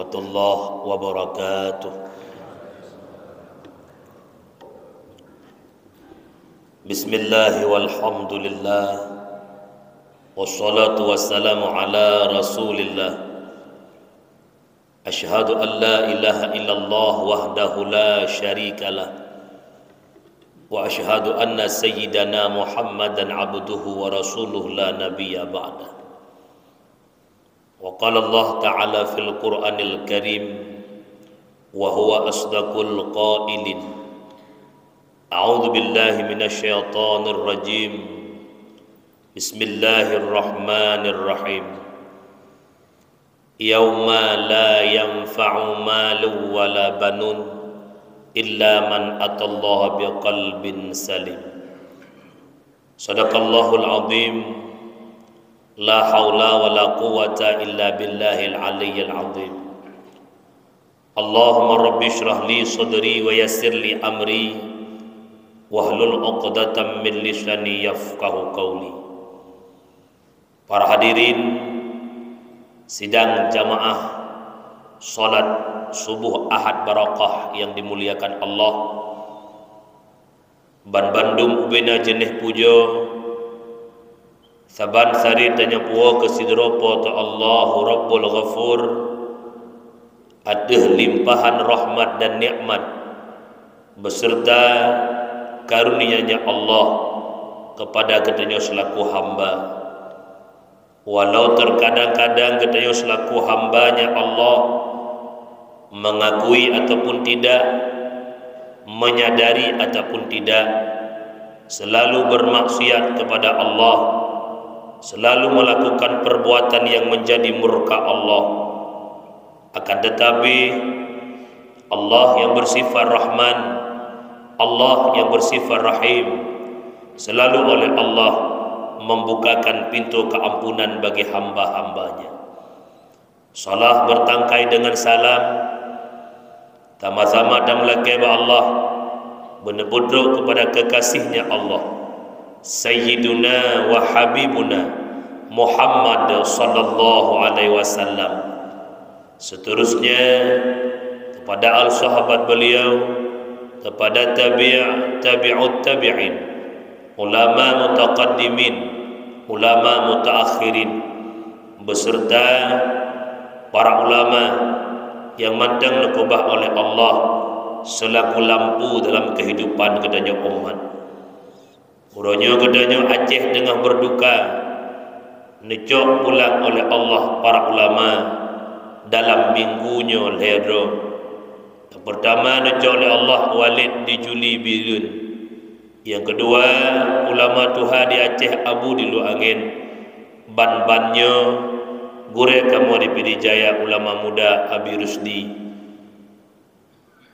warahmatullahi wabarakatuh. Bismillah walhamdulillah wassalatu wassalamu ala rasulillah. Asyhadu an la ilaha illallah wahdahu la syarikalah wa asyhadu anna sayyidana Muhammadan abduhu wa rasuluhu la nabiyya ba'da. Wa qala Allah ta'ala fil Qur'anil Karim wa huwa asdaqul qailin. A'udzu billahi minasy syaithanir rajim. Bismillahirrahmanirrahim. Yauma la yanfa'u malun wala banun illa man atallaha biqalbin salim. Sadaqallahul azim. La haula wala quwwata illa billahil aliyyil azim. Allahumma rabbi shrah li sadri wa yassir li amri wahlul 'uqdatam min lisani yafqahu qawli. Para hadirin sidang jamaah salat subuh Ahad Barakah yang dimuliakan Allah, ban Bandung ubena jenih pujo saban sari tanya puo kesidropo ta Allahu Rabbul Ghafur, adeh limpahan rahmat dan nikmat beserta karunia-Nya Allah kepada katanya selaku hamba. Walau terkadang-kadang katanya selaku hambanya Allah mengakui ataupun tidak, menyadari ataupun tidak, selalu bermaksiat kepada Allah, selalu melakukan perbuatan yang menjadi murka Allah. Akan tetapi Allah yang bersifat Rahman, Allah yang bersifat Rahim, selalu oleh Allah membukakan pintu keampunan bagi hamba-hambanya. Salah bertangkai dengan salam sama-sama dan melakaiba Allah benebuduk kepada kekasihnya Allah Sayyiduna wa Habibuna Muhammad sallallahu alaihi wasallam. Seterusnya kepada al-sahabat beliau, kepada tabi'ut tabi'in, ulama mutaqaddimin, ulama mutaakhirin, beserta para ulama yang mandang nakubah oleh Allah selaku lampu dalam kehidupan kedanya umat. Uronyo kedanya Aceh dengan berduka necok pulang oleh Allah para ulama dalam minggunya lero. Yang pertama necok oleh Allah Walid di Juli Birun. Yang kedua ulama Tuhan di Aceh Abu di Lu Angin, ban-bannya gure kamu di Pidijaya ulama muda Abi Rusdi.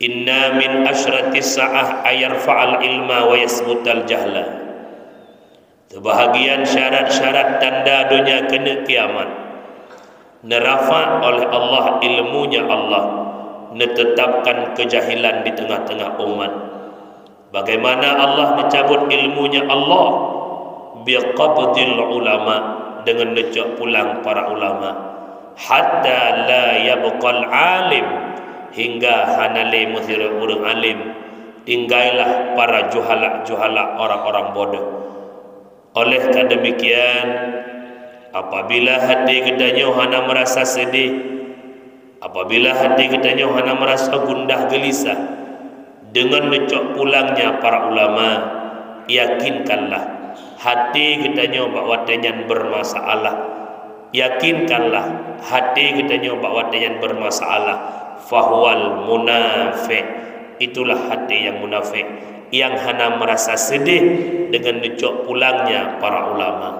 Inna min asyratis sa'ah ayarfa'al ilma wa yasbutal jahla. Sebahagian syarat-syarat tanda dunia kena kiamat nerafa oleh Allah ilmunya Allah, netetapkan kejahilan di tengah-tengah umat. Bagaimana Allah mencabut ilmunya Allah? Biqabdil ulama, dengan necok pulang para ulama. Hatta la yabqal alim, hingga hanale musira urang alim, tinggallah para juhala orang-orang bodoh. Oleh karena demikian, apabila hati kitanya hana merasa sedih, apabila hati kitanya hana merasa gundah gelisah dengan necok pulangnya para ulama, yakinkanlah hati kitanya bahwa tenyan bermasalah. Yakinkanlah hati kitanya bahwa tenyan bermasalah. Fahwal munafiq, itulah hati yang munafik, yang hana merasa sedih dengan necok pulangnya para ulama.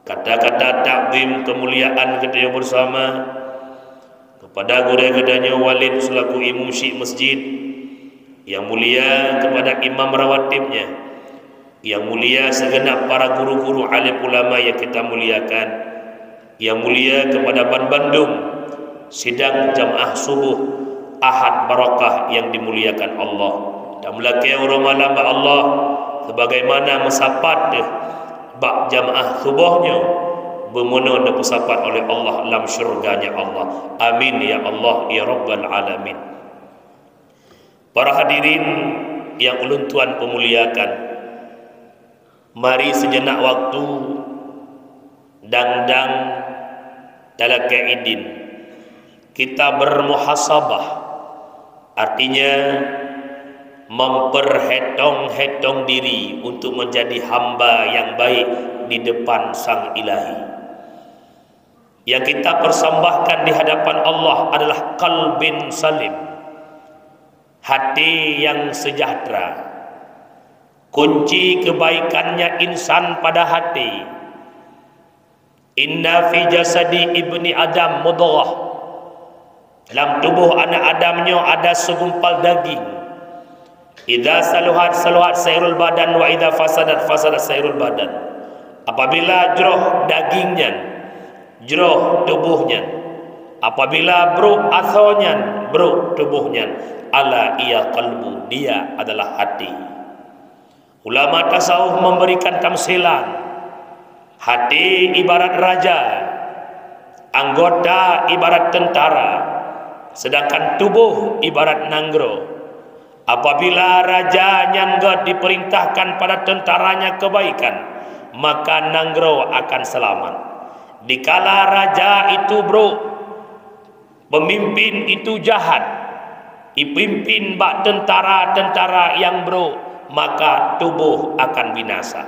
Kata-kata takzim kemuliaan kita bersama kepada guru kedanya Walid selaku imam syekh masjid, yang mulia kepada imam rawatibnya, yang mulia segenap para guru-guru alim ulama yang kita muliakan, yang mulia kepada Ban Bandung sidang jamaah subuh Ahad Barakah yang dimuliakan Allah, dan melakai orang malam Allah sebagaimana mesapat bak jamaah subuhnya bermuna dan bersapat oleh Allah dalam syurganya Allah. Amin ya Allah ya Rabbal Alamin. Para hadirin yang ulun tuan pemuliakan, mari sejenak waktu dang-dang talaqaidin kita bermuhasabah, artinya memperhetong-hetong diri untuk menjadi hamba yang baik di depan Sang Ilahi. Yang kita persembahkan di hadapan Allah adalah qalbin salim, hati yang sejahtera. Kunci kebaikannya insan pada hati. Inna fi jasadi ibni Adam mudghah. Dalam tubuh anak Adamnya ada segumpal daging. Idza saluhat saluhat sairul badan wa idza fasadat fasadat sairul badan. Apabila jroh dagingnya, jroh tubuhnya, apabila buruk asalnya, buruk tubuhnya, ala ia qalbu, dia adalah hati. Ulama tasawuf memberikan tamsilan, hati ibarat raja, anggota ibarat tentara, sedangkan tubuh ibarat nanggro. Apabila raja nyangga diperintahkan pada tentaranya kebaikan, maka nanggro akan selamat. Dikala raja itu pemimpin itu jahat, dipimpin bak tentara-tentara yang maka tubuh akan binasa.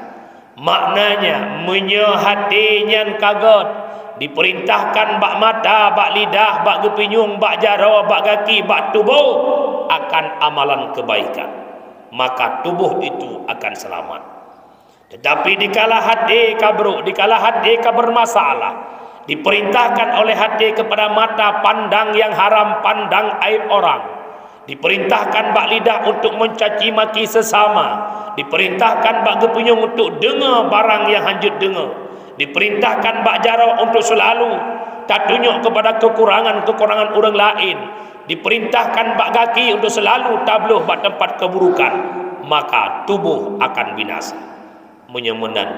Maknanya menyehatinya kaget, diperintahkan bak mata, bak lidah, bak gepinyung, bak jaro, bak kaki, bak tubuh akan amalan kebaikan, maka tubuh itu akan selamat. Tetapi dikala hati kabruk, dikala hati bermasalah, diperintahkan oleh hati kepada mata pandang yang haram, pandang aib orang, diperintahkan bak lidah untuk mencaci maki sesama, diperintahkan bak gepunyung untuk dengar barang yang hanjut dengar, diperintahkan bak jaro untuk selalu tak tunjuk kepada kekurangan orang lain, diperintahkan bak kaki untuk selalu tabluh bak tempat keburukan, maka tubuh akan binasa. Menyemenan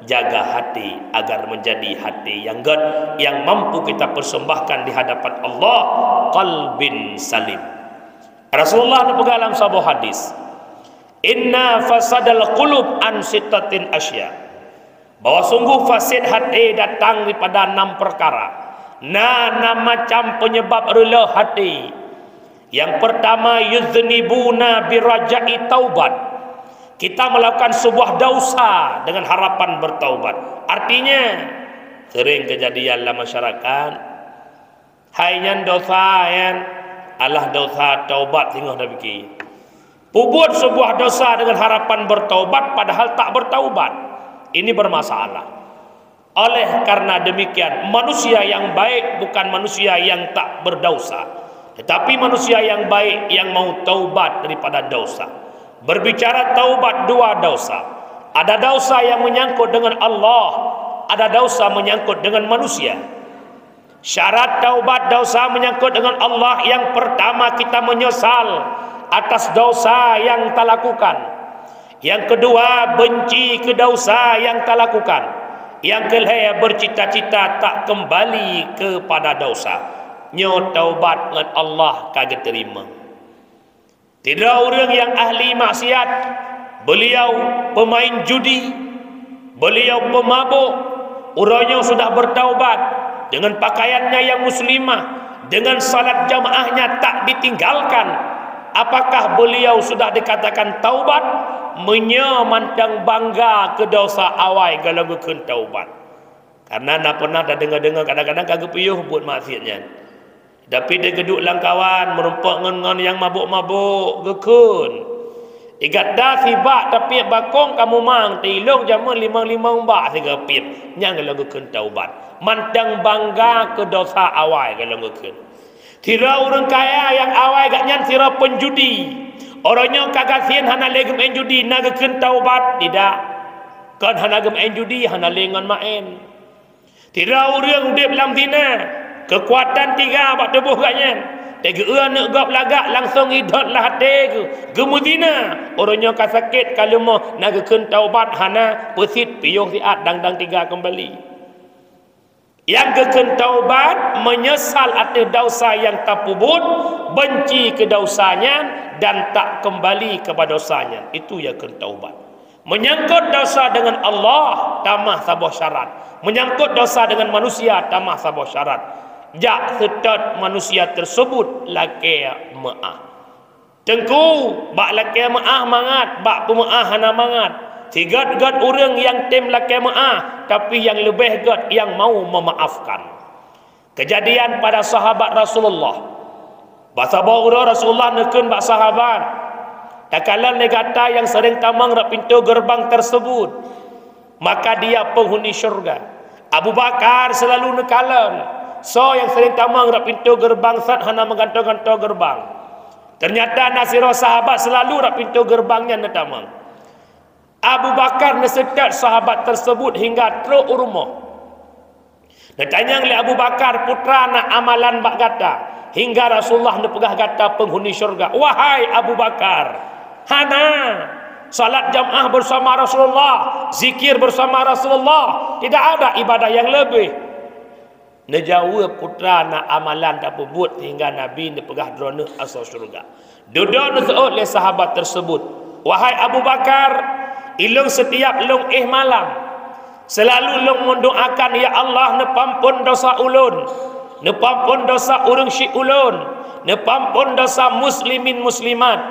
jaga hati agar menjadi hati yang yang mampu kita persembahkan di hadapan Allah, qalbin salim. Rasulullah berpegang dalam sebuah hadis, inna fasadal qulub an sittatin asya, bahwa sungguh fasid hati datang daripada 6 perkara. 6 macam penyebab rela hati. Yang pertama, yuznibuna birajai taubat. Kita melakukan sebuah dosa dengan harapan bertaubat. Artinya sering kejadian dalam masyarakat, hanya dosa yang Allah dosa taubat tengah dah fikir. Buat sebuah dosa dengan harapan bertaubat padahal tak bertaubat. Ini bermasalah. Oleh karena demikian, manusia yang baik bukan manusia yang tak berdosa, tetapi manusia yang baik yang mau taubat daripada dosa. Berbicara taubat, 2 dosa. Ada dosa yang menyangkut dengan Allah, ada dosa menyangkut dengan manusia. Syarat taubat dosa menyangkut dengan Allah, yang pertama kita menyesal atas dosa yang tak lakukan. Yang kedua, benci ke dosa yang tak lakukan. Yang ketiga, bercita-cita tak kembali kepada dosa. Nyo taubat dengan Allah kagak terima. Tidak orang yang ahli maksiat, beliau pemain judi, beliau pemabuk, orangnya sudah bertaubat dengan pakaiannya yang muslimah, dengan salat jamaahnya tak ditinggalkan. Apakah beliau sudah dikatakan taubat? Menyemandang bangga ke dosa awal kalau bukan taubat. Karena nak pernah dah dengar-dengar kadang-kadang kagak puyuh buat maksiatnya. Tapi dia geduk langkawan merumpak dengan yang mabuk-mabuk gekun. Igat dah sibak tapi bakong kamu mang tilong jaman 5 bak tiga pit. Nyang kalau gekun taubat. Mandang bangga ke dosa awal kalau gekun. Tira orang kaya yang awal gaknya tira penjudi. Orangnya kagak sian hana legem main judi naga ken taubat tidak. Kan hana gem main judi hana lengan main. Tidak orang udip dalam zina. Kekuatan 3 bak tubuh gaknya. Tega nak gap lagak langsung idot lah hati ke. Gemuzina. Orangnya ka sakit kalau mau naga ken taubat hana pesit piyuh siat dang-dang 3 kembali. Yang keken taubat, menyesal atas dosa yang tak pubut, benci ke dosanya dan tak kembali kepada dosanya. Itu yang keken taubat. Menyangkut dosa dengan Allah, tamah sabah syarat. Menyangkut dosa dengan manusia, tamah sabah syarat. Jak setat manusia tersebut laki maaf. Tengku bak laki maaf mangat, bak pemaaf hana mangat. Sigat-gat orang yang tem laki maaf, tapi yang lebih gat yang mau memaafkan. Kejadian pada sahabat Rasulullah. Bahasa bahawa Rasulullah nekun bak sahabat. Tak kala negata yang sering tamang rak pintu gerbang tersebut, maka dia penghuni syurga. Abu Bakar selalu nekalan. So yang sering tamang rak pintu gerbang sat hana menggantung-gantung gerbang. Ternyata nasiro sahabat selalu rak pintu gerbangnya netamang. Abu Bakar nesekat sahabat tersebut hingga teruk rumah. Netanya oleh Abu Bakar, putra nak amalan bak gata. Hingga Rasulullah nepegah gata penghuni syurga. Wahai Abu Bakar, hana salat jamaah bersama Rasulullah, zikir bersama Rasulullah, tidak ada ibadah yang lebih. Nejawab putra nak amalan tak buat hingga Nabi nepegah drone asal syurga. Duduk nesuut oleh sahabat tersebut. Wahai Abu Bakar, ilung setiap lung malam selalu lung mendoakan, ya Allah nepampun dosa ulun, nepampun dosa urang syik ulun, nepampun dosa muslimin muslimat,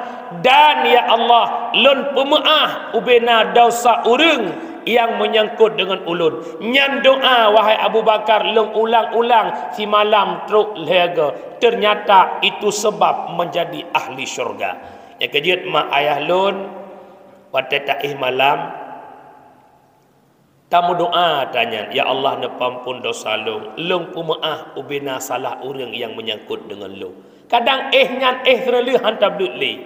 dan ya Allah lun pemaaf ubena dosa urang yang menyangkut dengan ulun. Nyan doa wahai Abu Bakar lung ulang-ulang si malam truk lega. Ternyata itu sebab menjadi ahli syurga. Yang kejut mak ayah lun pada taih malam tamu doa tanya, ya Allah nepampun dosa lung, lung pemaaf ubena salah orang yang menyangkut dengan lung. Kadang nyan terlalu hantar dudli.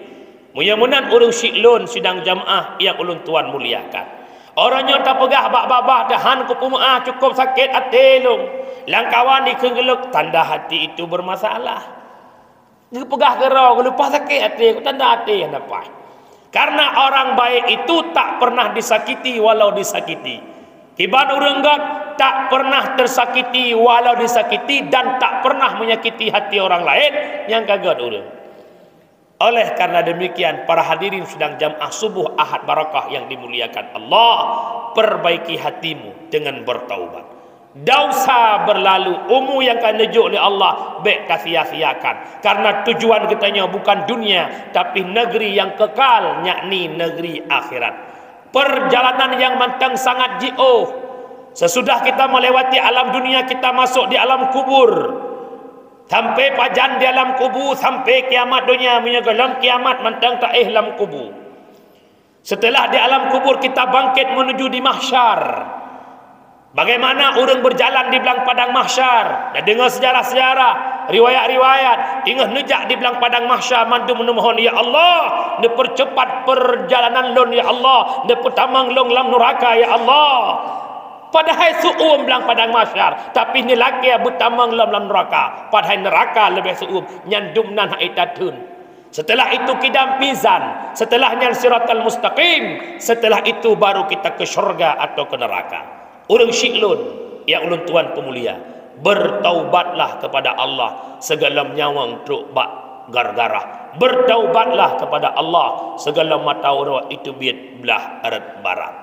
Mudah-mudahan urang syik lun sidang jamaah yang ulun tuan muliakan. Orangnya tak pegah bak-babah tahan ku pemaaf cukup sakit hati lung. Langkawan dikenggeluk, tanda hati itu bermasalah. Dia pegah gerau, lupa sakit hati, tanda hati yang dapat. Karena orang baik itu tak pernah disakiti walau disakiti. Tiban orang God tak pernah tersakiti walau disakiti dan tak pernah menyakiti hati orang lain yang kagak orang. Oleh karena demikian para hadirin sedang jamaah subuh Ahad barakah yang dimuliakan Allah, perbaiki hatimu dengan bertaubat. Dosa berlalu, umur yang akan nejuk oleh Allah baik sia-siakan. Karena tujuan kitanya bukan dunia tapi negeri yang kekal, yakni negeri akhirat. Perjalanan yang mantang sangat jauh. Sesudah kita melewati alam dunia, kita masuk di alam kubur. Sampai pajan di alam kubur, sampai kiamat dunia menyegelam kiamat mantang tak alam kubur. Setelah di alam kubur kita bangkit menuju di mahsyar. Bagaimana orang berjalan di belang padang mahsyar? Dan dengar sejarah-sejarah, riwayat-riwayat, tinggal nejak di belang padang mahsyar mandu menemohon, ya Allah, ne percepat perjalanan lon, ya Allah, ne pertamang long lam neraka, ya Allah. Padahal suum belang padang mahsyar, tapi ni lagi bertamang lam neraka. Padahal neraka lebih suum, nyandum nan haitatun. Setelah itu kidam mizan, setelahnya siratal mustaqim, setelah itu baru kita ke syurga atau ke neraka. Orang syiklun yang ulun tuan pemulia, bertaubatlah kepada Allah segala nyawang truk bak gargarah. Bertaubatlah kepada Allah segala mata orang itu biat belah erat barat.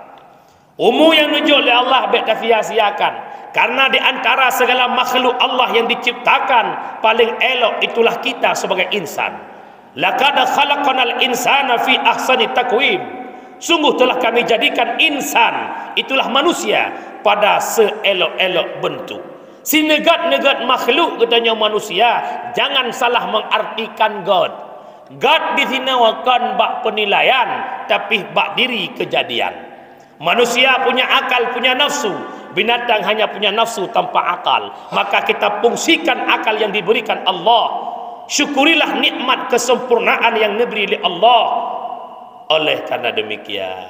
Umur yang nujuk oleh Allah baik tak sia-siakan. Karena di antara segala makhluk Allah yang diciptakan paling elok itulah kita sebagai insan. Laqad khalaqnal insana fi ahsani taqwim. Sungguh telah kami jadikan insan, itulah manusia, pada seelok-elok bentuk. Si negat-negat makhluk katanya manusia, jangan salah mengartikan God. God di sini bukan bak penilaian, tapi bak diri kejadian. Manusia punya akal, punya nafsu. Binatang hanya punya nafsu tanpa akal. Maka kita fungsikan akal yang diberikan Allah. Syukurilah nikmat kesempurnaan yang diberi oleh Allah. Oleh karena demikian,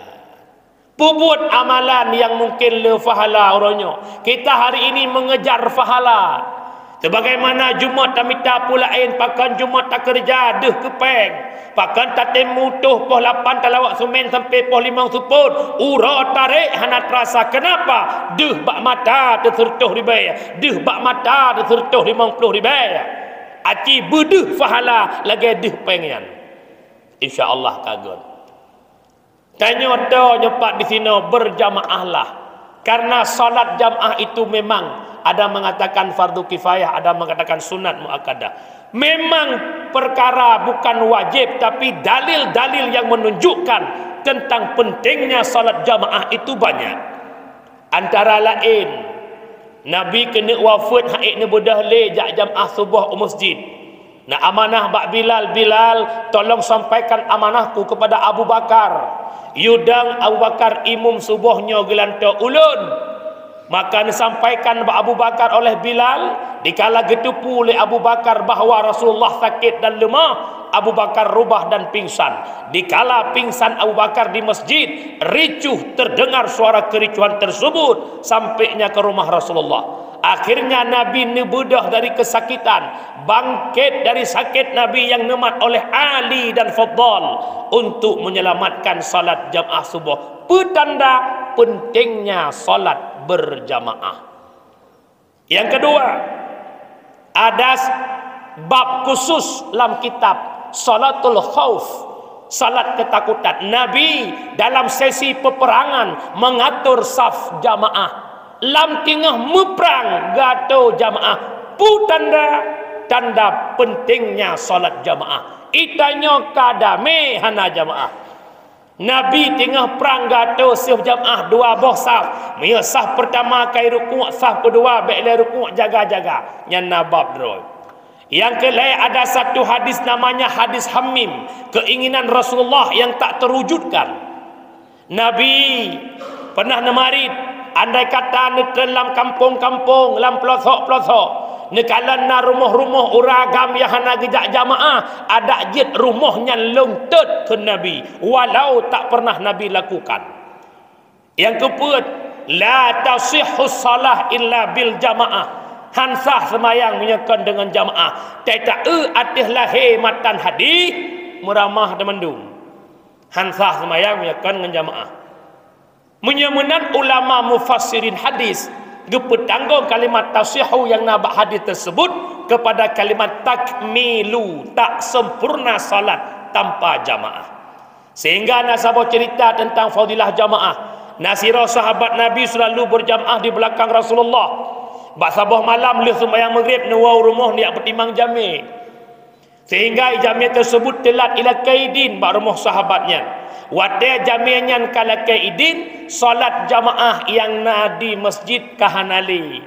buat amalan yang mungkin le fahala orangnya. Kita hari ini mengejar fahala. Sebagaimana Jumat tamita pula lain, pakan Jumat tak kerja deh kepeng. Pakan tatem mutuh poh 8 talawak semen sampai poh 5 supun. Ura tarik hana terasa. Kenapa? Deh bak mata tersertuh ribai. Deh bak mata tersertuh 50 ribai. Aci bedeh fahala lagi deh pengen. InsyaAllah kagun. Tanya dah nyepat di sini berjamaah lah. Karena salat jamaah itu memang ada mengatakan fardu kifayah, ada mengatakan sunat muakkadah. Memang perkara bukan wajib, tapi dalil-dalil yang menunjukkan tentang pentingnya salat jamaah itu banyak. Antara lain, Nabi kena wafat haik ni budah le jak jamaah subuh masjid. Nah amanah bak Bilal, tolong sampaikan amanahku kepada Abu Bakar. Yudang Abu Bakar imum subuhnya gelanta ulun. Maka disampaikan Abu Bakar oleh Bilal, dikala getupu oleh Abu Bakar bahawa Rasulullah sakit dan lemah, Abu Bakar rubah dan pingsan. Dikala pingsan Abu Bakar di masjid, ricuh terdengar suara kericuhan tersebut sampainya ke rumah Rasulullah. Akhirnya Nabi nebedah dari kesakitan, bangkit dari sakit Nabi yang nemat oleh Ali dan Faddal untuk menyelamatkan salat jamaah subuh. Petanda pentingnya salat berjamaah. Yang kedua, ada bab khusus dalam kitab salatul khauf, salat ketakutan. Nabi dalam sesi peperangan mengatur saf jamaah. Lam tengah meperang gato jamaah. Tanda pentingnya salat jamaah. Itanya kadame hana jamaah. Nabi tengah perang gato sif jamaah dua boh saf. Mia saf pertama kai rukuk, saf kedua baik rukuk jaga-jaga. Yang nabab droy. Yang kelai ada satu hadis namanya hadis Hamim, keinginan Rasulullah yang tak terwujudkan. Nabi pernah nemarit, andai kata dalam kampung-kampung, dalam pelosok-pelosok, nekalan na rumah-rumah uragam yang hana gejak jamaah, ada jid rumahnya lengtet ke Nabi, walau tak pernah Nabi lakukan. Yang keempat, la tasihhu salah illa bil jamaah. Hansah semayang menyekan dengan jamaah. Tak atih lahir matan hadis meramah dan mendung. Hansah semayang menyekan dengan jamaah. Menyemenan ulama mufassirin hadis gepetanggung kalimat tasihu yang nabak hadis tersebut kepada kalimat takmilu, tak sempurna salat tanpa jamaah. Sehingga nasabah cerita tentang fadilah jamaah. Nasirah sahabat Nabi selalu berjamaah di belakang Rasulullah. Bak sabah malam leh sembahyang maghrib nuwau rumah ni bertimbang jami. Sehingga jami tersebut telat ila kaidin bak rumah sahabatnya. Wate jami'an kala kaidin salat jamaah yang nadi masjid kahanali.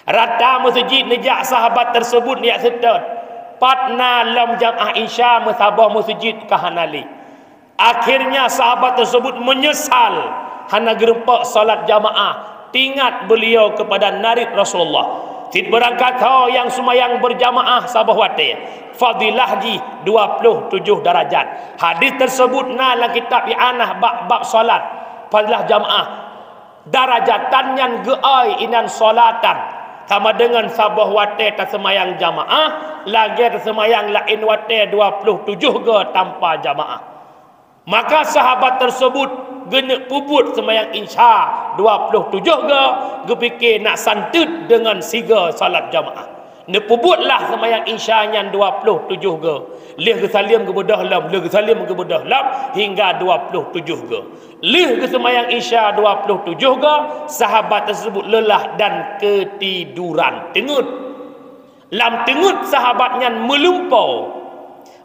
Rata masjid nejak sahabat tersebut niat setat. Patna lam jamaah insya musabah masjid kahanali. Akhirnya sahabat tersebut menyesal hana gerempak salat jamaah. Ingat beliau kepada narid Rasulullah. Tid berangkat yang semayang berjamaah sabah wate. Fadilah ji 27 darajat. Hadis tersebut na dalam kitab i'anah bab salat. Fadilah jamaah. Darajatan yang geai inan salatan. Sama dengan sabah wate tak semayang jamaah. Lagi semayang lain wate 27 ke tanpa jamaah. Maka sahabat tersebut genek pubut semayang insya 27 ke gepikir nak santut dengan siga salat jamaah. Ne pubutlah semayang insya yang 27 ke. Leh ke salim ke bedah lam, leh ke salim ke bedah lam hingga 27 ke. Leh ke semayang insya 27 ke, sahabat tersebut lelah dan ketiduran. Tengut. Lam tengut sahabatnya melumpau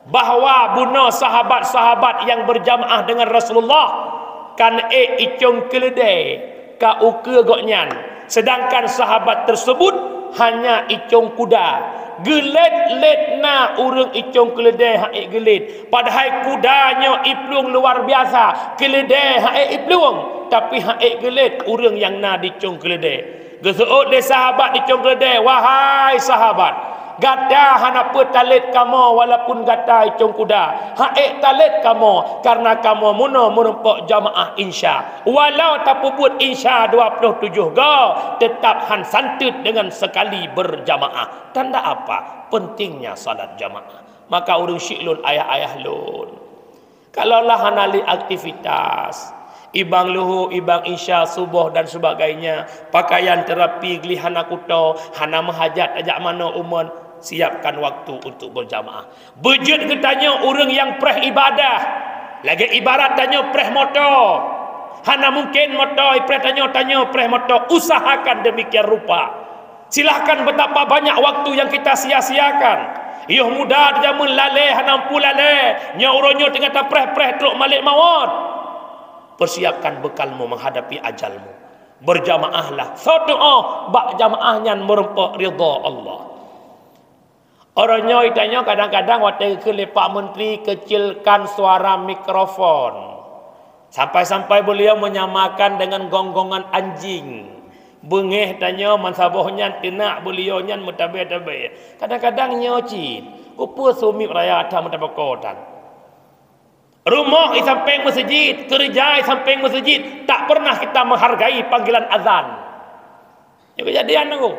bahawa buna sahabat-sahabat yang berjamaah dengan Rasulullah kan icung keledai ka uke goknyan, sedangkan sahabat tersebut hanya icung kuda. Gelet-let na urang icung keledai haik gelet, padahal kudanya iplung luar biasa, keledai haik iplung, tapi haik gelet urang yang na dicung keledai. Geseut le sahabat dicung keledai, wahai sahabat, Gada hanapa talit kamu walaupun gada icung kuda. Haik talit kamu karena kamu muno merempak jamaah insya. Walau tak buat insya 27 go, tetap han santut dengan sekali berjamaah. Tanda apa? Pentingnya salat jamaah. Maka urang syiklun ayah-ayah lun. Kalaulah hanali aktivitas ibang luhu, ibang isya, subuh dan sebagainya, pakaian terapi, geli hana kuto, hana mahajat ajak mana umon, siapkan waktu untuk berjamaah. Bejut ketanya orang yang preh ibadah, lagi ibarat tanya preh motor, hana mungkin motor preh tanya preh motor, usahakan demikian rupa. Silahkan betapa banyak waktu yang kita sia-siakan. Yuh muda dia melale hana pulale, nyauronyo tengah ta preh-preh teruk malik mawat. Persiapkan bekalmu menghadapi ajalmu. Berjamaahlah. Sodo'ah bak jamaahnya merempak ridha Allah. Orangnya itanya kadang-kadang waktu ke Pak Menteri kecilkan suara mikrofon. Sampai-sampai beliau menyamakan dengan gonggongan anjing. Bengeh tanya mansabohnya tenak beliau nya mutabe-tabe. Kadang-kadang nyocin. Kupu sumi raya ada mutabakotan. Rumah di samping masjid, kerja di samping masjid, tak pernah kita menghargai panggilan azan. Ini kejadian aku.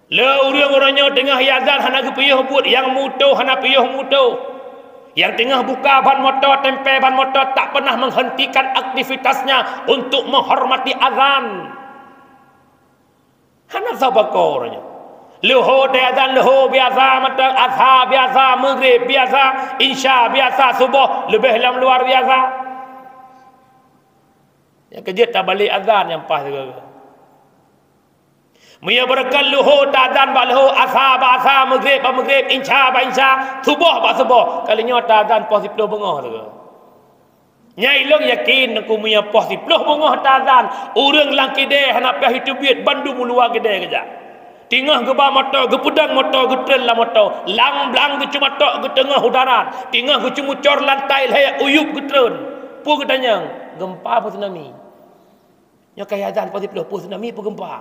Le orang-orangnya tengah azan hana kepiyuh buat, yang mutu hana piyuh mutu. Yang tengah buka ban motor, tempe ban motor, tak pernah menghentikan aktivitasnya untuk menghormati azan. Hana sabako orangnya. Luhur dia azan, luhur biasa, mata azhar biasa, maghrib biasa, insya biasa, subuh lebih dalam luar biasa. Yang kejut tak balik azan yang pas juga. Mia berkal luhur tak azan ba luhur, azhar ba azhar, maghrib ba maghrib, insya ba insya, subuh ba subuh. Kalinya tak azan pos 10 bengah tu. Nyai long yakin aku punya pos 10 bengah tak azan. Urang lang kedai hendak pih itu biat Bandung luar kedai kerja. Tengah gebah motor, gepedang motor, getel lah motor. Lang-lang ke cuma tok ke tengah udaran. Tengah ke cuma cor lantai layak uyup getren. Pu ketanya, gempa apa tsunami? Nya kaya azan pasti peluh pu tsunami pu gempa.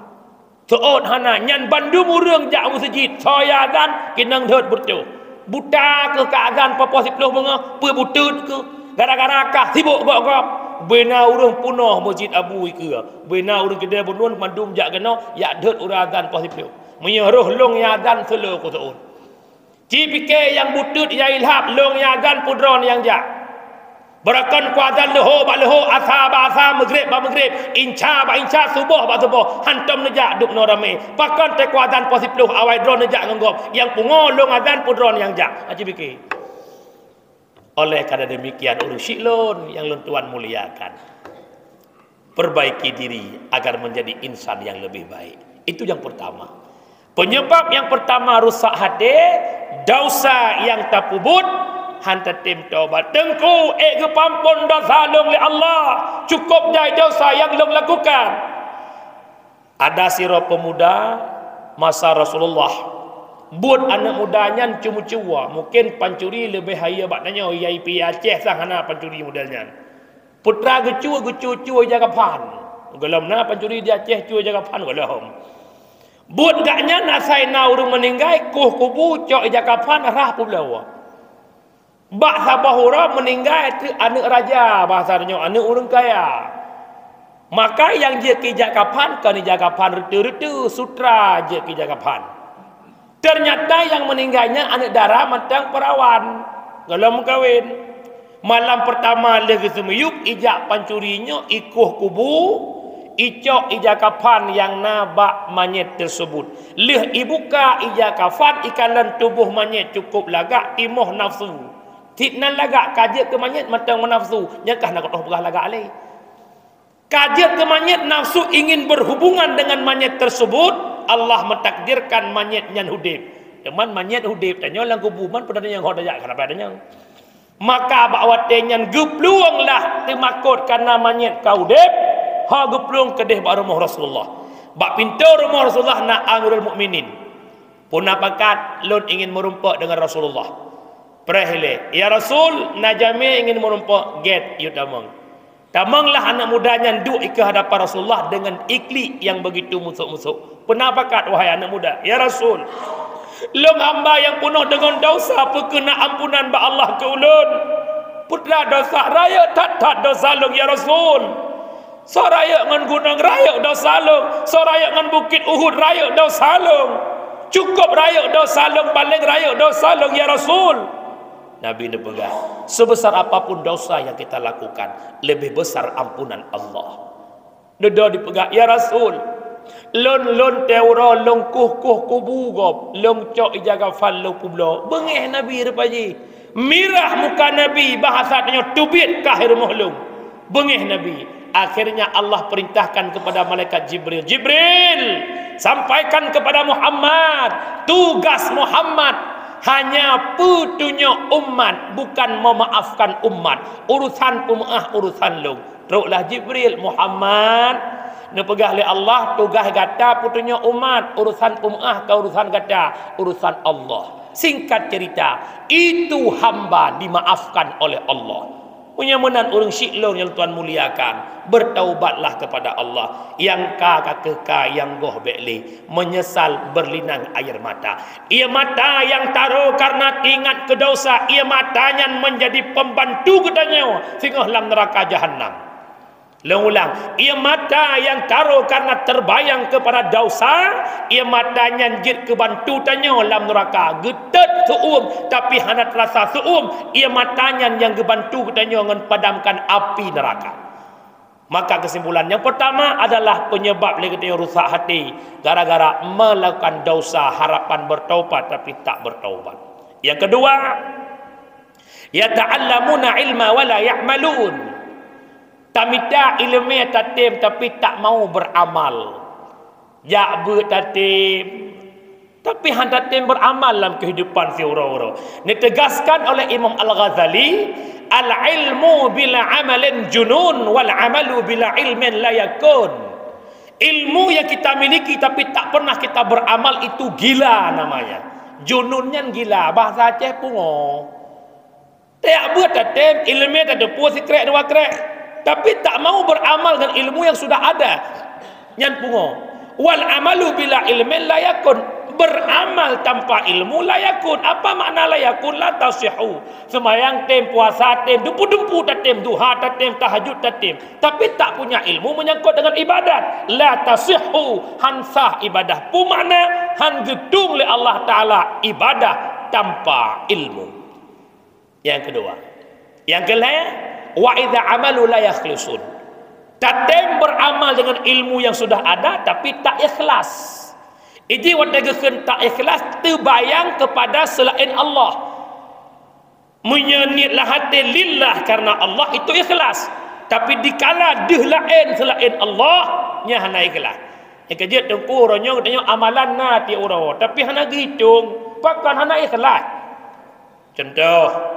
Soot hana nyan Bandung urang jak masjid. Saya azan kinang dot betul. Buta ke azan pa pasti peluh bengah, pu butut ke. Gara-gara kah sibuk gok-gok. Bena urang punah masjid Abu Ika. Bena urang kedai bunun mandum jak kena yak dot urang azan pasti peluh. Menyeruh long yang azan selo ko taun. Ci fikir yang butut yang ilham long yang azan pudron yang jak. Berakan ku azan leho ba leho, asar ba asar, maghrib ba maghrib, insya ba insya, subuh ba subuh. Hantam nejak duk no rame. Pakan te ku azan pasti peluh awai dron nejak ngonggop. Yang pungo long azan pudron yang jak. Ci fikir. Oleh karena demikian urus syiklun yang Tuan muliakan, perbaiki diri agar menjadi insan yang lebih baik. Itu yang pertama. Penyebab yang pertama rusak hati, dosa yang tak pubut, hanta tim taubat. Tengku ke pampun dosa long li Allah, cukup jai dosa yang long lakukan. Ada sirap pemuda masa Rasulullah. Buat anak mudanya cuma-cuma, mungkin pancuri lebih haya baknanya VIP Aceh sahana pancuri modelnya. Putra gecu jaga pan. Gelam na pancuri di Aceh cu jaga pan gelam. Buat gaknya nasai na urang meninggal kuh kubu cok jaga pan rah pulawa. Bak sabahura meninggal tu anak raja bahasanya, anak orang kaya. Maka yang dia ki jaga pan kan jaga pan retu-retu sutra je ki jaga pan. Ternyata yang meninggalnya anak darah matang perawan. Kalau kawin malam pertama lagi semuyuk ijak pancurinya ikuh kubu icok ijak kafan yang nabak manyet tersebut. Leh ibuka ijak kafan ikalan tubuh manyet cukup lagak timoh nafsu. Tidnan lagak kajak ke manyet matang menafsu. Nyakah nak toh begah lagak alih. Kajak ke manyet nafsu ingin berhubungan dengan manyet tersebut. Allah mentakdirkan manyet nyan hudib. Teman manyet hudib tanya lang kubuman pada yang hodaya kenapa adanya. Maka bakwate nyan gepluanglah temakut karena manyet kau hudib. Ha gepluang kedeh ba rumah Rasulullah. Bak pintu rumah Rasulullah na Amirul Mukminin. Puna pakat lun ingin merumpak dengan Rasulullah. Perhile, ya Rasul, najame ingin merumpak gate yu tamang. Tamanglah anak mudanya duk ke hadapan Rasulullah dengan ikli yang begitu musuk-musuk. Pernah pakat wahai anak muda, ya Rasul, Long hamba yang penuh dengan dosa perkena ampunan ba Allah ke ulun. Putra dosa raya tak dosa long ya Rasul. Soraya ngan gunung raya dosa long. Soraya ngan bukit Uhud raya dosa long. Cukup raya dosa long, paling raya dosa long ya Rasul. Nabi dia pegang, sebesar apapun dosa yang kita lakukan, lebih besar ampunan Allah. Dia dipegang, ya Rasul, lon teuro long kuh kubugop long cok ijaga fallo publo bengeh Nabi repaji mirah muka Nabi bahasanya tubit kahir muhlum bengeh Nabi. Akhirnya Allah perintahkan kepada malaikat Jibril, sampaikan kepada Muhammad, tugas Muhammad hanya petunjuk umat, bukan memaafkan umat. Urusan umat urusan long. Teruklah Jibril, Muhammad ne pegah oleh Allah, tugas gata petunjuk umat, urusan umat ke urusan gata urusan Allah. Singkat cerita, itu hamba dimaafkan oleh Allah. Punya menan orang syiklon yang Tuhan muliakan, bertaubatlah kepada Allah. Yang ka yang goh bekli, menyesal berlinang air mata. Ia mata yang taruh karena ingat ke dosa, ia matanya menjadi pembantu katanya sehingga dalam neraka jahanam. Ulang, ia mata yang taruh karena terbayang kepada dosa, ia matanya jid kebantu tanya dalam neraka getet suum tapi hana terasa suum, ia matanya yang kebantu tanya dengan padamkan api neraka. Maka kesimpulan yang pertama adalah penyebab legatnya rusak hati gara-gara melakukan dosa, harapan bertaubat tapi tak bertaubat. Yang kedua, yata'allamuna ilma wala ya'malun. Tamita ilmu tatim tapi tak mau beramal. Ya tatim tapi han tatim beramal dalam kehidupan si orang-orang. Ditegaskan oleh Imam Al-Ghazali, al-ilmu bila amalin junun wal amalu bila ilmin la yakun. Ilmu yang kita miliki tapi tak pernah kita beramal itu gila namanya. Jununnya gila, bahasa Aceh pungo. Tak buat tatim ilmu tak ada puas krek dua krek. Tapi tak mau beramal dengan ilmu yang sudah ada. Nyan pungo. Wal amalu bila ilmin la yakun. Beramal tanpa ilmu la yakun. Apa makna la yakun? La tasihu. Semayang tem, puasa tem, dumpu-dumpu tatem, duha tatem, tahajud tatem. Tapi tak punya ilmu menyangkut dengan ibadat. La tasihu. Hansah ibadah. Pu makna han gedung oleh Allah Ta'ala ibadah tanpa ilmu. Yang kedua. Yang kelima, wa idza amalu la yakhlisun. Tatem beramal dengan ilmu yang sudah ada tapi tak ikhlas. Ini wadageun tak ikhlas terbayang kepada selain Allah. Menyenitlah hati lillah karena Allah itu ikhlas. Tapi dikala deh lain selain Allah nya hana ikhlas. Yang kejut tengku ronyo katanya amalan na ti uro tapi hana gitung pakan hana ikhlas. Contoh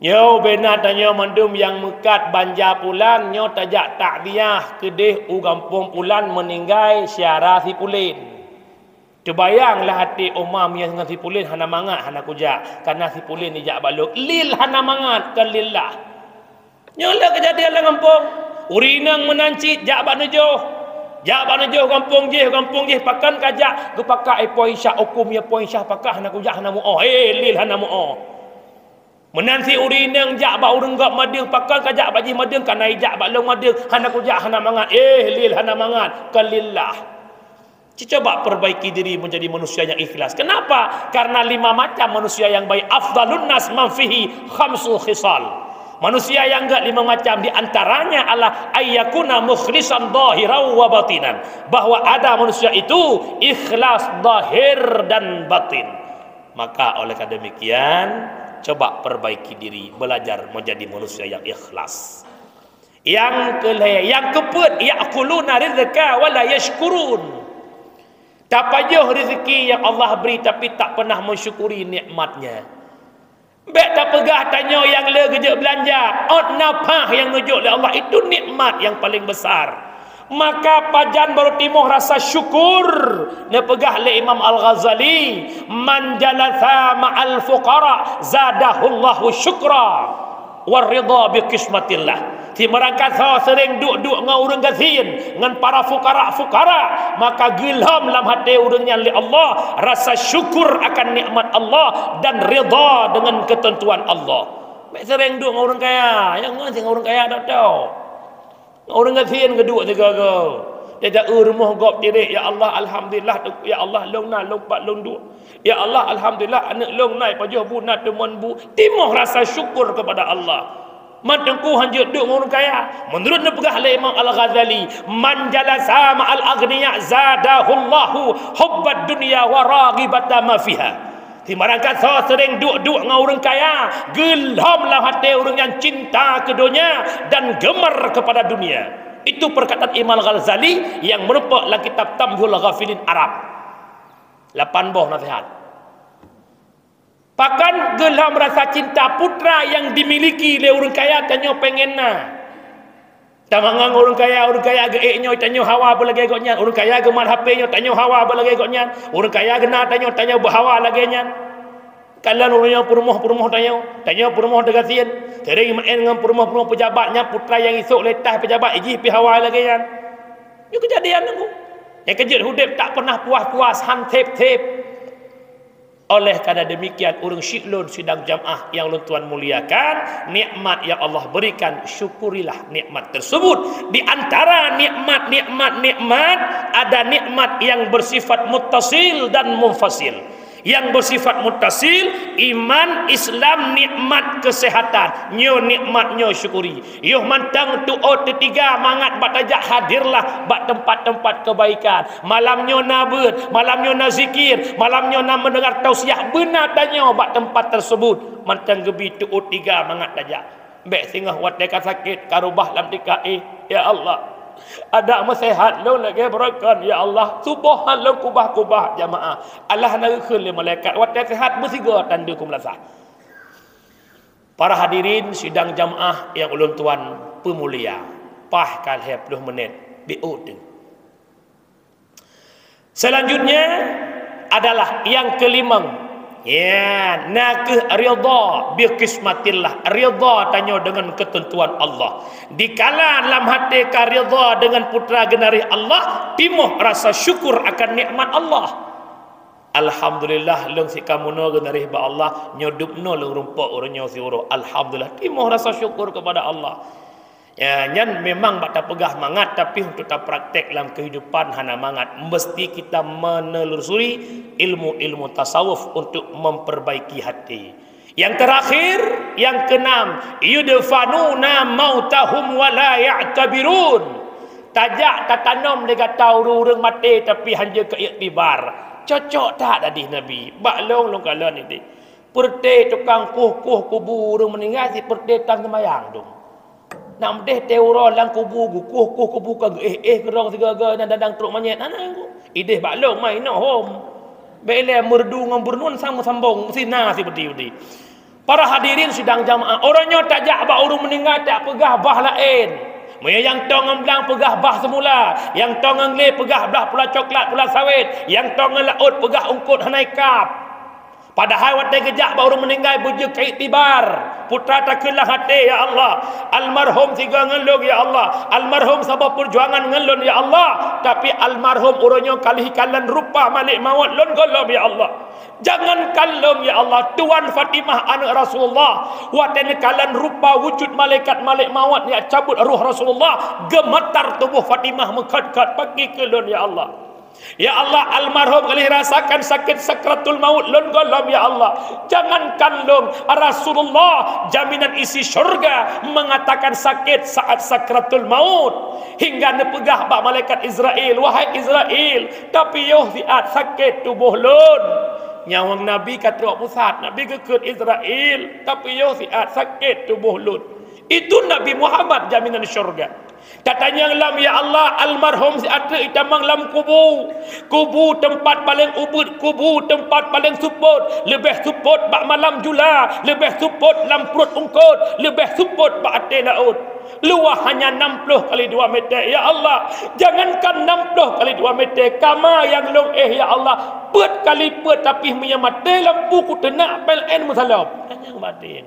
nyo bena tanya mandum yang mekat banja pulan nyo tajak takziah kedih u kampung pulan meninggal syara si pulin. Terbayanglah hati umam yang dengan si pulin hana mangat hana kujak karena si pulin dijak baluk lil hana mangat ke lillah. Nyo lah kejadian lah kampung urinang menancit jak bak nejoh. Jak bak nejoh kampung je pakan kajak ku pakai poin syah hukum ya poin syah pakah hana kujak hana mu'oh lil hana mu'oh. Menanti urinang jak ba urang gak madeng pakal kajak baji madeng kana ijak ba long madeng hana kujak hana mangat lil hana mangat kalillah. Coba perbaiki diri menjadi manusia yang ikhlas. Kenapa? Karena 5 macam manusia yang baik. Afdalun nas man fihi khamsu khisal. Manusia yang enggak 5 macam di antaranya adalah ayyakuna mukhlisan zahiran wa batinan. Bahwa ada manusia itu ikhlas zahir dan batin. Maka oleh karena demikian coba perbaiki diri, belajar menjadi manusia yang ikhlas. Yang keempat, ya'kuluna rizqa wa la yashkurun. Tak payah rezeki yang Allah beri tapi tak pernah mensyukuri nikmatnya. Baik tak pegah tanya yang le kerja belanja, napah yang nunjuk oleh Allah itu nikmat yang paling besar. Maka pajan baru timuh rasa syukur. Dia pegah oleh Imam Al-Ghazali, man jalatha ma'al fuqara zadahullahu syukra war ridha bi qismatillah. Ti merangkasa sering duk-duk dengan orang gasin, dengan para fukara, maka gelam dalam hati orangnya li Allah, rasa syukur akan nikmat Allah dan redha dengan ketentuan Allah. Mek sering duk dengan orang kaya, yang ngan dengan orang kaya tak tahu. Orang gasin keduk jaga. Dia jaga rumah gop diri, ya Allah alhamdulillah, ya Allah long na long pat long duk. Ya Allah alhamdulillah anak long nai pajuh bu nak teman bu. Timoh rasa syukur kepada Allah. Matengku hanjut duk orang kaya. Menurut nepegah oleh Imam Al-Ghazali, man jalasa ma'al aghniya zadahullahu hubbad dunya wa raghibata ma fiha. Di marangkasa sering duk-duk dengan orang kaya, gelamlah hati orang yang cinta ke dunia dan gemar kepada dunia. Itu perkataan Imam Al-Ghazali yang merupakan dalam kitab Tamhul Ghafilin Arab. 8 buah nasihat. Pakan gelam rasa cinta putra yang dimiliki oleh orang kaya, tanya pengen na. Tamangang orang kaya geeknya tanya hawa apa lagi agaknya. Orang kaya gemar HP-nya tanya hawa apa lagi agaknya. Orang kaya kena tanya berhawa lagi nya. Kalau orangnya perumah tanya perumah degasian. Sering main dengan perumah pejabatnya, putra yang esok letah pejabat iji pi hawa lagi nya. Ini kejadian aku. Yang kejut hudib tak pernah puas-puas hantep-tep. Oleh kerana demikian orang syiklun sidang jamaah yang tuan muliakan, nikmat yang Allah berikan, syukurilah nikmat tersebut. Di antara nikmat ada nikmat yang bersifat muttasil dan munfasil. Yang bersifat muttasil, iman, Islam, nikmat kesehatan, nyo nikmat nyo syukuri. Yuh mantang tu'ot ketiga mangat bak tajak hadirlah bak tempat-tempat kebaikan. Malamnya nabut, malamnya na zikir, malamnya na mendengar tausiah, benar tanya bak tempat tersebut. Mantang gebi tu'ot tiga mangat tajak. Bek singah wat dekat sakit karubah lam tikai. Ya Allah, ada masehat lo lagi berakan, ya Allah subhan lo kubah jamaah Allah nak khul malaikat wat sehat bersiga tanda kumlasah. Para hadirin sidang jamaah yang ulun tuan pemulia, pah kal 20 minit biut. Selanjutnya adalah yang kelima, ya, nakih ridha bi qismatillah. Ridha tanya dengan ketentuan Allah. Dikala dalam hati ka ridha dengan putra genari Allah, timuh rasa syukur akan nikmat Allah. Alhamdulillah leung si kamuno genari ba Allah nyodupno leung rumpok urang si uro. Alhamdulillah timuh rasa syukur kepada Allah. Ya, nyan memang bak tak pegah mangat, tapi untuk tak praktek dalam kehidupan hana mangat. Mesti kita menelusuri ilmu-ilmu tasawuf untuk memperbaiki hati. Yang terakhir, yang keenam, yudfanuna mautahum wa la ya'tabirun. Tajak tak tanam dekat tahu orang mati tapi hanya ke iktibar. Cocok tak tadi Nabi? Bak long kalau ni. Perte tukang kuh kubur orang meninggal si perte tang semayang dong. Nak deh teora lang kubu kuh kubu ka kerong tiga-tiga dan dadang truk manyet nanang ku ideh baklong mai no home bele merdu ngam bernun sambung sina seperti para hadirin sidang jamaah, orangnya tajak ba urang meninggal tak pegah bah lain. Yang tong ngam pegah bah semula, yang tong ngle pegah belah pula coklat pula sawit, yang tong laut pegah ungkut hanai kap. Padahal waktu kejak baru meninggal bujuk ke iktibar. Putra takelah hati, ya Allah. Almarhum tiga ngelung, ya Allah. Almarhum sabab perjuangan ngelun, ya Allah. Tapi almarhum urangnya kalih kalan rupa malik mawat lon golom, ya Allah. Jangan kalom, ya Allah. Tuan Fatimah anak Rasulullah. Waktu kalan rupa wujud malaikat malik mawat yang cabut ruh Rasulullah. Gemetar tubuh Fatimah mengkat-kat pergi ke lon, ya Allah. Ya Allah, almarhum kali rasakan sakit sakratul maut lon golom, ya Allah. Jangankan lon Rasulullah jaminan isi syurga mengatakan sakit saat sakratul maut hingga nepegah bak malaikat Israel, wahai Israel, tapi yo siat sakit tubuh lon. Nyawang Nabi kata pusat, Nabi kekut Israel, tapi yo siat sakit tubuh lon. Itu Nabi Muhammad jaminan syurga. Katanya lam, ya Allah, almarhum si ada itamang lam kubu tempat paling ubud, kubu tempat paling support, lebih support bak malam jula, lebih support lam perut ungkut, lebih support bak ate laut. Luah hanya 60 kali 2 meter, ya Allah. Jangankan 60 kali 2 meter, kama yang long ya Allah, pet kali pet tapi punya mati lampu ku tenak PLN musalab. Hanya mati.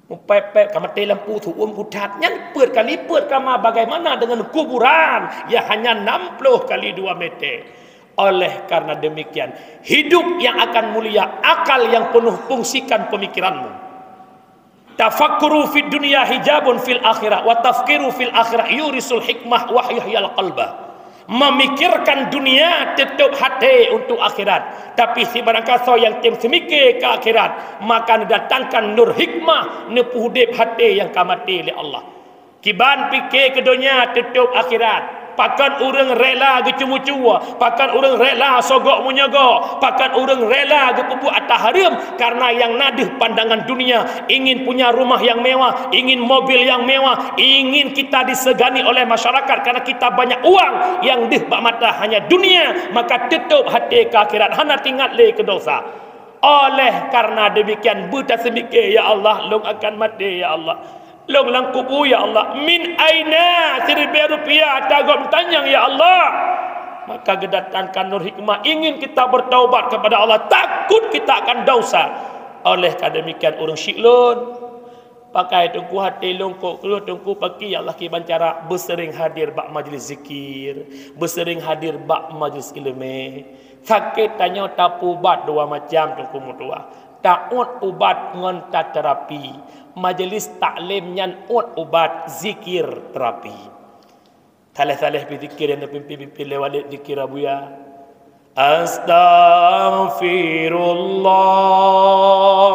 Mempepek kamati lampu tu putat yang kali kama bagaimana dengan kuburan yang hanya 60 kali 2 meter. Oleh karena demikian, hidup yang akan mulia, akal yang penuh fungsikan pemikiranmu. Tafakkuru fid dunya hijabun fil akhirah wa tafkiru fil akhirah yurisul hikmah wa yuhyal qalba. Memikirkan dunia tutup hati untuk akhirat, tapi si barangkali yang tim semikir ke akhirat maka datangkan nur hikmah nepuh hidip hati yang kamati oleh Allah. Kiban fikir ke dunia tutup akhirat, pakan orang rela ke cuma-cuma, pakan orang rela sogok menyogok, pakan orang rela ke pembuat atas haram karena yang nadih pandangan dunia, ingin punya rumah yang mewah, ingin mobil yang mewah, ingin kita disegani oleh masyarakat karena kita banyak uang, yang dih bak mata hanya dunia, maka tutup hati ke akhirat, hana tinggal le ke dosa. Oleh karena demikian buta semikir, ya Allah, long akan mati, ya Allah, long lang kubu, ya Allah, min aina seribu rupiah tagom tanyang, ya Allah. Maka kedatangkan nur hikmah, ingin kita bertaubat kepada Allah, takut kita akan dosa. Oleh karena demikian orang syiklun pakai tungku hati longkok keluar tungku pagi, ya Allah kibancara bersering hadir bak majlis zikir, bersering hadir bak majlis ilmu. Sakit tanya tapu ubat dua macam tungku mutua, ta'ud ubat ngon terapi, majlis taklim nyan ut ubat zikir terapi. Saleh-saleh berzikir yang pimpin-pimpin lewat zikir abuya. Astaghfirullah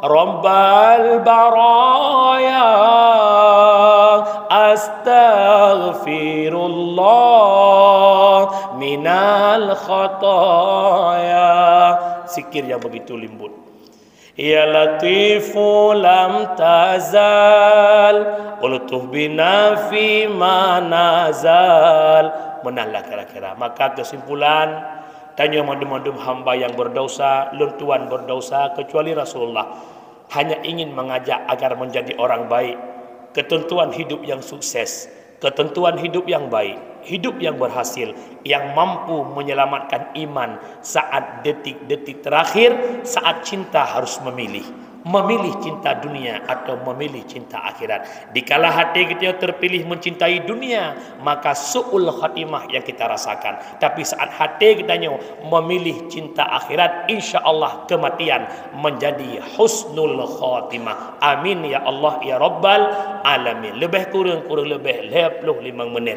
Rabbal baraya, astaghfirullah minal khataya. Zikir yang begitu lembut. Ya Latifu lam tazal ultuh bina fi manazal. Menahlah kira-kira. Maka kesimpulan, tanya mandum-mandum hamba yang berdosa, luntuan berdosa, kecuali Rasulullah hanya ingin mengajak agar menjadi orang baik, ketentuan hidup yang sukses, ketentuan hidup yang baik, hidup yang berhasil, yang mampu menyelamatkan iman saat detik-detik terakhir, saat cinta harus memilih cinta dunia atau memilih cinta akhirat. Dikala hati kita terpilih mencintai dunia, maka su'ul khatimah yang kita rasakan. Tapi saat hati kita memilih cinta akhirat, insya Allah kematian menjadi husnul khatimah. Amin ya Allah ya Rabbal alamin. Lebih kurang lebih 55 menit.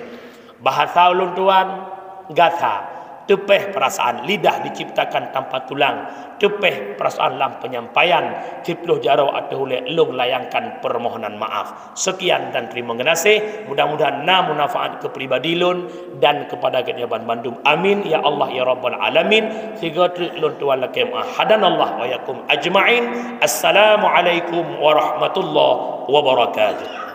Bahasa ulun tuan, gasa, tepeh perasaan. Lidah diciptakan tanpa tulang, tepeh perasaan dalam penyampaian. Tipluh jarau atau long layangkan permohonan maaf. Sekian dan terima kasih. Mudah-mudahan manfaat ke pribadi lun dan kepada kejaban Bandung. Amin ya Allah ya Rabbal alamin. Siga lun tuan lakem hadanallah wa yakum ajma'in. Assalamualaikum warahmatullahi wabarakatuh.